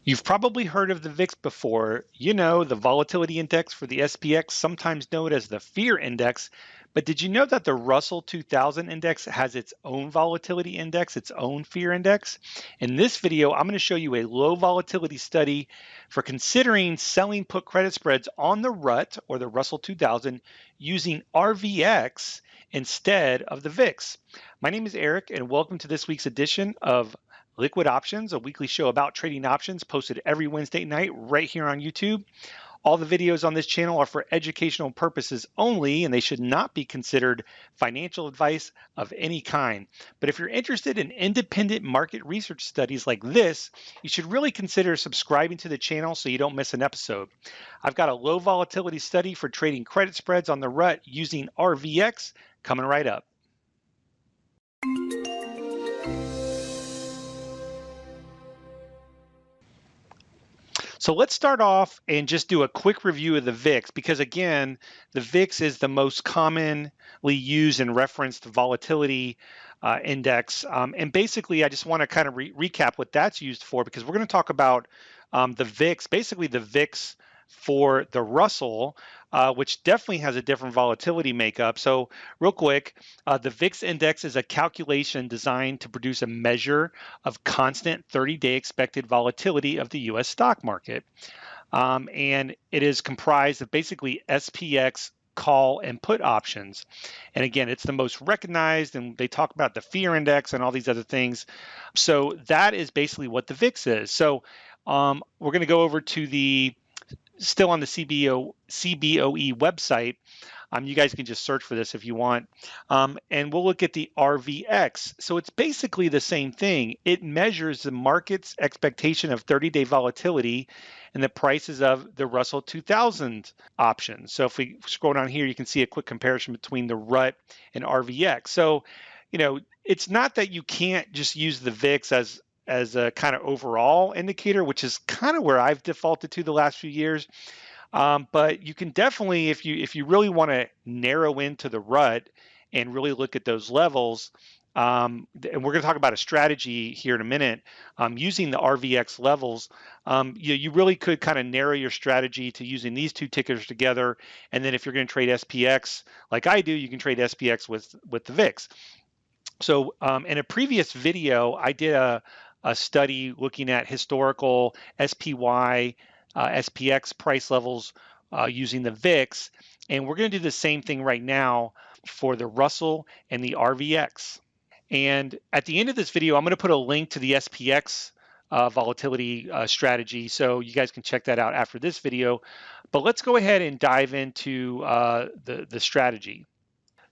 You've probably heard of the VIX before. You know, the volatility index for the SPX, sometimes known as the fear index. But did you know that the Russell 2000 index has its own volatility index, its own fear index? In this video, I'm going to show you a low volatility study for considering selling put credit spreads on the RUT or the Russell 2000 using RVX instead of the VIX. My name is Eric, and welcome to this week's edition of Liquid Options, a weekly show about trading options posted every Wednesday night right here on YouTube. All the videos on this channel are for educational purposes only, and they should not be considered financial advice of any kind. But if you're interested in independent market research studies like this, you should really consider subscribing to the channel so you don't miss an episode. I've got a low volatility study for trading credit spreads on the RUT using RVX coming right up. So let's start off and just do a quick review of the VIX, because again, the VIX is the most commonly used and referenced volatility index. And basically, I just want to kind of recap what that's used for, because we're going to talk about the VIX, basically the VIX for the Russell, which definitely has a different volatility makeup. So real quick, the VIX index is a calculation designed to produce a measure of constant 30-day expected volatility of the US stock market. And it is comprised of basically SPX call and put options. And again, it's the most recognized, and they talk about the fear index and all these other things. So that is basically what the VIX is. So we're going to go over to the still on the CBOE website. You guys can just search for this if you want. And we'll look at the RVX. So it's basically the same thing. It measures the market's expectation of 30-day volatility and the prices of the Russell 2000 options. So if we scroll down here, you can see a quick comparison between the RUT and RVX. So, you know, it's not that you can't just use the VIX as a kind of overall indicator, which is kind of where I've defaulted to the last few years. But you can definitely, if you really want to narrow into the RUT and really look at those levels, and we're going to talk about a strategy here in a minute, using the RVX levels, you really could kind of narrow your strategy to using these two tickers together. And then if you're going to trade SPX like I do, you can trade SPX with the VIX. So in a previous video, I did a study looking at historical SPY, SPX price levels using the VIX, and we're going to do the same thing right now for the Russell and the RVX. And at the end of this video, I'm going to put a link to the SPX volatility strategy, so you guys can check that out after this video. But let's go ahead and dive into the strategy.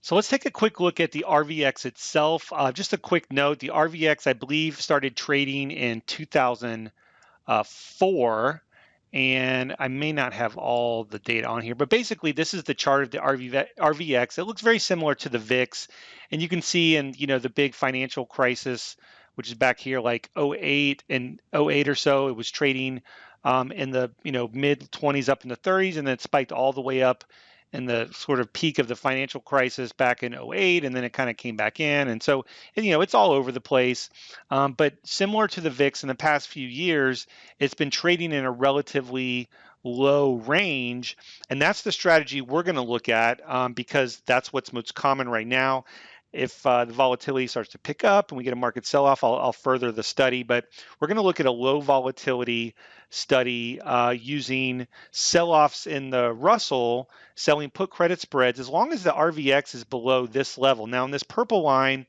So let's take a quick look at the RVX itself. Just a quick note, the RVX, I believe, started trading in 2004, and I may not have all the data on here, but basically this is the chart of the RVX. It looks very similar to the VIX, and you can see in the big financial crisis, which is back here like 08 and 08 or so, it was trading in the mid 20s up in the 30s, and then it spiked all the way up in the sort of peak of the financial crisis back in 08, and then it kind of came back in. And so, it's all over the place. But similar to the VIX in the past few years, it's been trading in a relatively low range. And that's the strategy we're going to look at because that's what's most common right now. If the volatility starts to pick up and we get a market sell-off, I'll further the study. But we're going to look at a low volatility study using sell-offs in the Russell, selling put credit spreads, as long as the RVX is below this level. Now, in this purple line,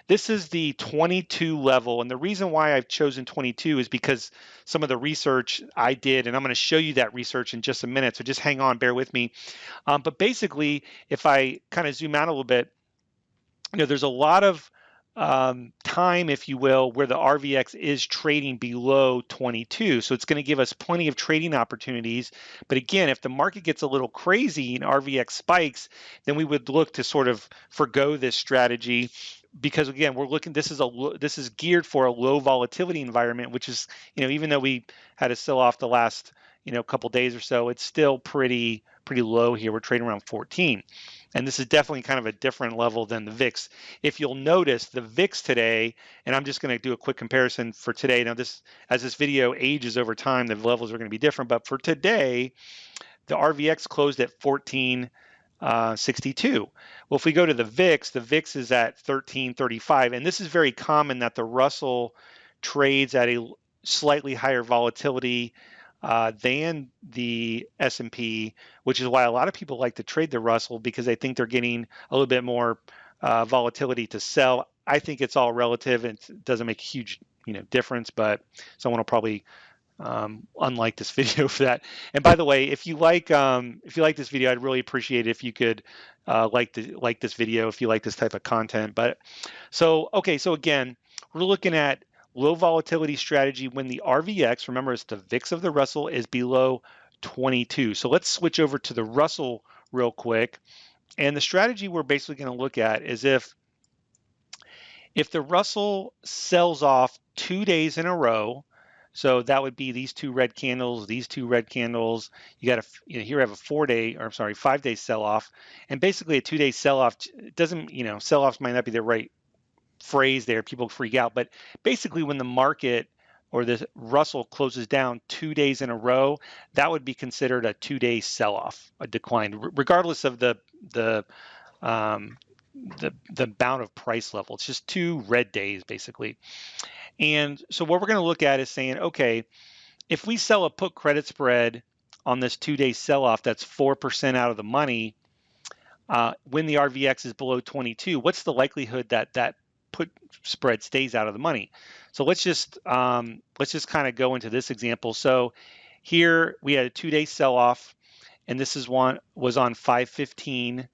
this is the 22 level. And the reason why I've chosen 22 is because some of the research I did, and I'm going to show you that research in just a minute. So just hang on, bear with me. But basically, if I kind of zoom out a little bit, there's a lot of time, if you will, where the RVX is trading below 22. So it's going to give us plenty of trading opportunities. But again, if the market gets a little crazy and RVX spikes, then we would look to sort of forgo this strategy, because again, we're looking, this is geared for a low volatility environment, which is, even though we had a sell off the last, couple days or so, it's still pretty low here. We're trading around 14. And this is definitely kind of a different level than the VIX. If you'll notice, the VIX today, and I'm just going to do a quick comparison for today. Now, as this video ages over time, the levels are going to be different. But for today, the RVX closed at 1462. Well, if we go to the VIX is at 1335. And this is very common that the Russell trades at a slightly higher volatility than the S&P, which is why a lot of people like to trade the Russell, because they think they're getting a little bit more volatility to sell. I think it's all relative and it doesn't make a huge difference, but someone will probably unlike this video for that. And by the way, if you like this video, I'd really appreciate it if you could like this video if you like this type of content. But so again, we're looking at low volatility strategy when the RVX, remember it's the VIX of the Russell, is below 22. So let's switch over to the Russell real quick. And the strategy we're basically going to look at is if the Russell sells off 2 days in a row, so that would be these two red candles, these two red candles. You got here I have a 5-day sell-off, and basically a 2-day sell-off doesn't, sell-offs might not be the right phrase there. People freak out, but basically when the market or the Russell closes down 2 days in a row, that would be considered a 2-day sell-off, a decline, regardless of the bound of price level. It's just 2 red days basically. And so what we're going to look at is saying, okay, if we sell a put credit spread on this 2-day sell-off that's 4% out of the money, when the RVX is below 22, what's the likelihood that that put spread stays out of the money? So let's just kind of go into this example. So here we had a 2-day sell-off, and this was on 5/15.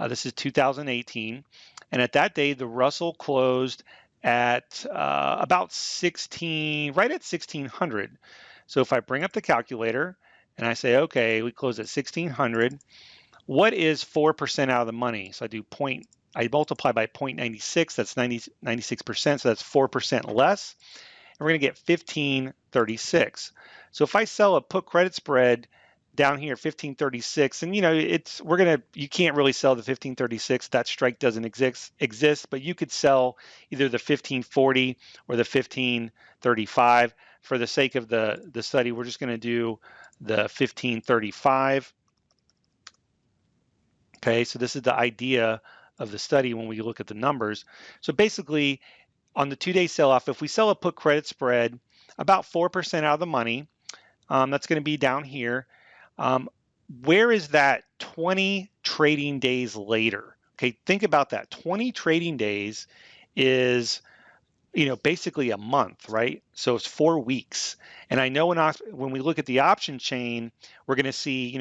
This is 2018, and at that day the Russell closed at about right at 1600. So if I bring up the calculator and I say, okay, we closed at 1600, what is 4% out of the money? So I multiply by 0.96, that's 96%, so that's 4% less, and we're gonna get 1536. So if I sell a put credit spread down here, 1536, and you can't really sell the 1536. That strike doesn't exist, but you could sell either the 1540 or the 1535. For the sake of the study, we're just going to do the 1535. Okay, so this is the idea of the study when we look at the numbers. So basically, on the 2-day sell-off, if we sell a put credit spread about 4% out of the money, that's going to be down here. Where is that 20 trading days later? Okay, think about that. 20 trading days is, basically a month, right? So it's 4 weeks. And I know when we look at the option chain, we're going to see,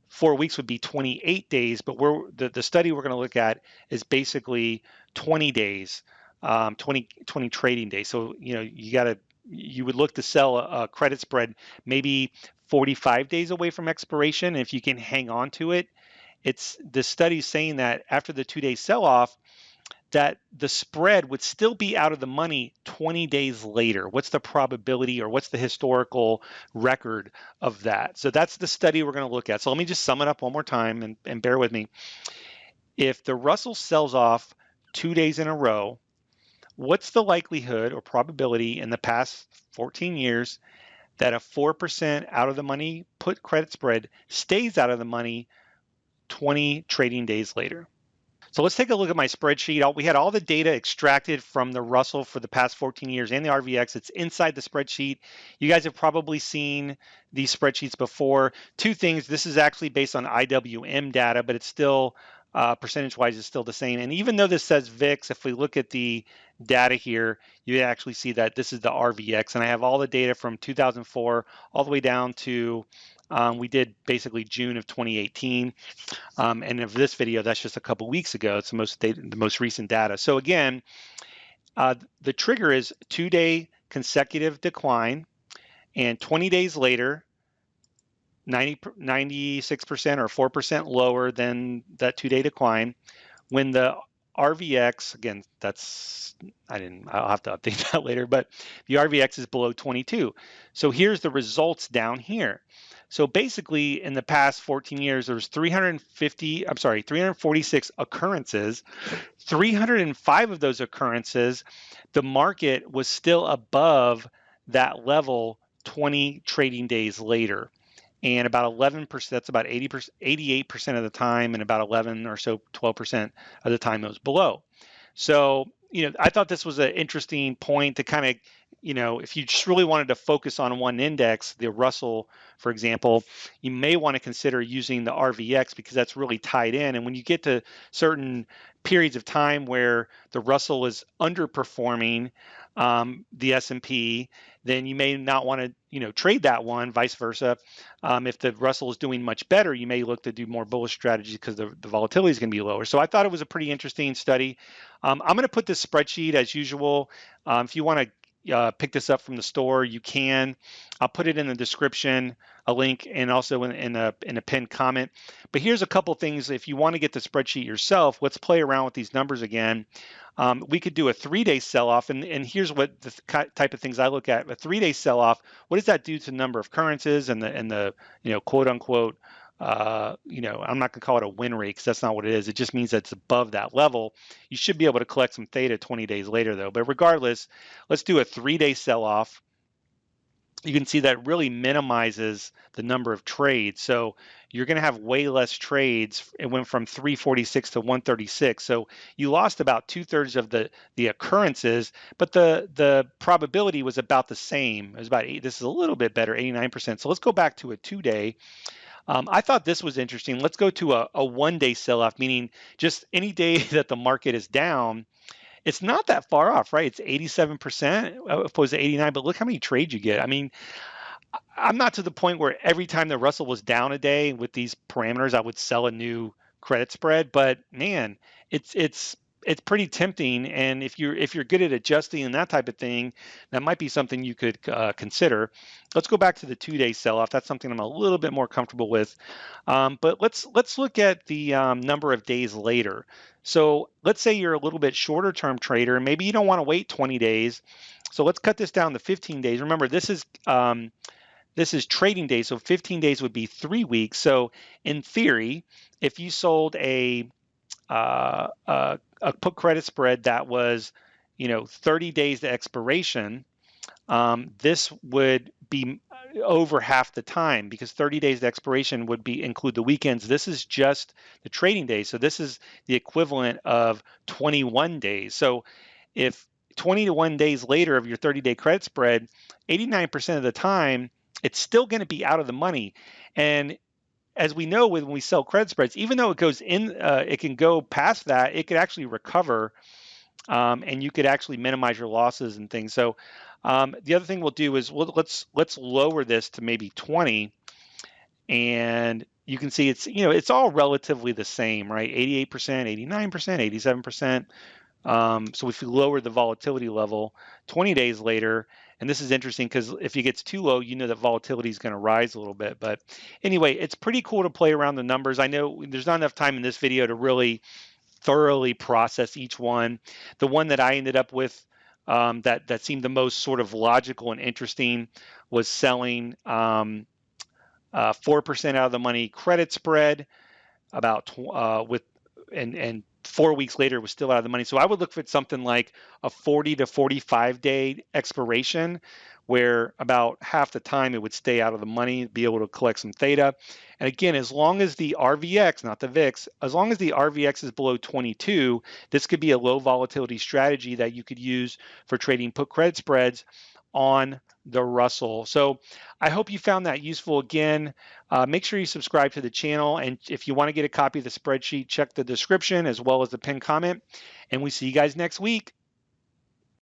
4 weeks would be 28 days, but the study we're going to look at is basically 20 days, 20 trading days. So, you would look to sell a credit spread maybe 45 days away from expiration. And if you can hang on to it, the study saying that after the 2-day sell-off, that the spread would still be out of the money 20 days later. What's the probability, or what's the historical record of that? So that's the study we're going to look at. So let me just sum it up one more time and bear with me. If the Russell sells off 2 days in a row, what's the likelihood or probability in the past 14 years that a 4% out of the money put credit spread stays out of the money 20 trading days later? So let's take a look at my spreadsheet. We had all the data extracted from the Russell for the past 14 years and the RVX. It's inside the spreadsheet. You guys have probably seen these spreadsheets before. 2 things, this is actually based on IWM data, but it's still, percentage-wise, it's still the same. And even though this says VIX, if we look at the data here, you actually see that this is the RVX. And I have all the data from 2004 all the way down to we did basically June of 2018, and of this video, that's just a couple weeks ago. It's the most recent data. So again, the trigger is 2-day consecutive decline, and 20 days later, 96% or 4% lower than that 2-day decline. When the RVX, again, I'll have to update that later, but the RVX is below 22. So here's the results down here. So basically in the past 14 years, there was 346 occurrences. 305 of those occurrences, the market was still above that level 20 trading days later. And about 11%, that's about 80%, 88% of the time, and about 11 or so, 12% of the time it was below. So, I thought this was an interesting point to kind of, if you just really wanted to focus on one index, the Russell, for example, you may want to consider using the RVX because that's really tied in. And when you get to certain periods of time where the Russell is underperforming the S&P, then you may not want to, trade that one, vice versa. If the Russell is doing much better, you may look to do more bullish strategies because the volatility is going to be lower. So I thought it was a pretty interesting study. I'm going to put this spreadsheet as usual. If you want to pick this up from the store, you can. I'll put it in the description, a link, and also in a pinned comment. But here's a couple things. If you want to get the spreadsheet yourself, let's play around with these numbers again. We could do a 3-day sell-off, and here's what the type of things I look at. A 3-day sell-off, what does that do to the number of occurrences and the quote unquote, I'm not gonna call it a win rate because that's not what it is. It just means that it's above that level. You should be able to collect some theta 20 days later though. But regardless, let's do a 3-day sell-off. You can see that really minimizes the number of trades. So you're going to have way less trades. It went from 346 to 136. So you lost about 2/3 of the occurrences, but the probability was about the same. It was about this is a little bit better, 89%. So let's go back to a 2-day. I thought this was interesting. Let's go to a 1-day sell-off, meaning just any day that the market is down. It's not that far off, right? It's 87% opposed to 89, but look how many trades you get. I mean, I'm not to the point where every time the Russell was down a day with these parameters, I would sell a new credit spread. But man, it's pretty tempting. And if you're good at adjusting and that type of thing, that might be something you could consider. Let's go back to the 2-day sell-off. That's something I'm a little bit more comfortable with. But let's look at the number of days later. So let's say you're a little bit shorter term trader, and maybe you don't want to wait 20 days. So let's cut this down to 15 days. Remember, this is trading days, so 15 days would be 3 weeks. So in theory, if you sold a put credit spread that was 30 days to expiration, this would be over half the time because 30 days to expiration would include the weekends. This is just the trading days. So this is the equivalent of 21 days. So if 21 days later of your 30-day credit spread, 89% of the time, it's still going to be out of the money. And as we know, when we sell credit spreads, even though it goes in, it can go past that, it could actually recover, and you could actually minimize your losses and things. So the other thing we'll do is let's lower this to maybe 20, and you can see it's all relatively the same, right? 88%, 89%, 87%. So if you lower the volatility level 20 days later, and this is interesting because if it gets too low, that volatility is going to rise a little bit. But anyway, it's pretty cool to play around the numbers. I know there's not enough time in this video to really thoroughly process each one. The one that I ended up with that seemed the most sort of logical and interesting was selling 4% out of the money credit spread and 4 weeks later was still out of the money. So I would look for something like a 40 to 45 day expiration, where about half the time it would stay out of the money, be able to collect some theta. And again, as long as the RVX, not the VIX, as long as the RVX is below 22, this could be a low volatility strategy that you could use for trading put credit spreads on the Russell. So I hope you found that useful. Again, make sure you subscribe to the channel. And if you want to get a copy of the spreadsheet, check the description as well as the pinned comment. And we see you guys next week.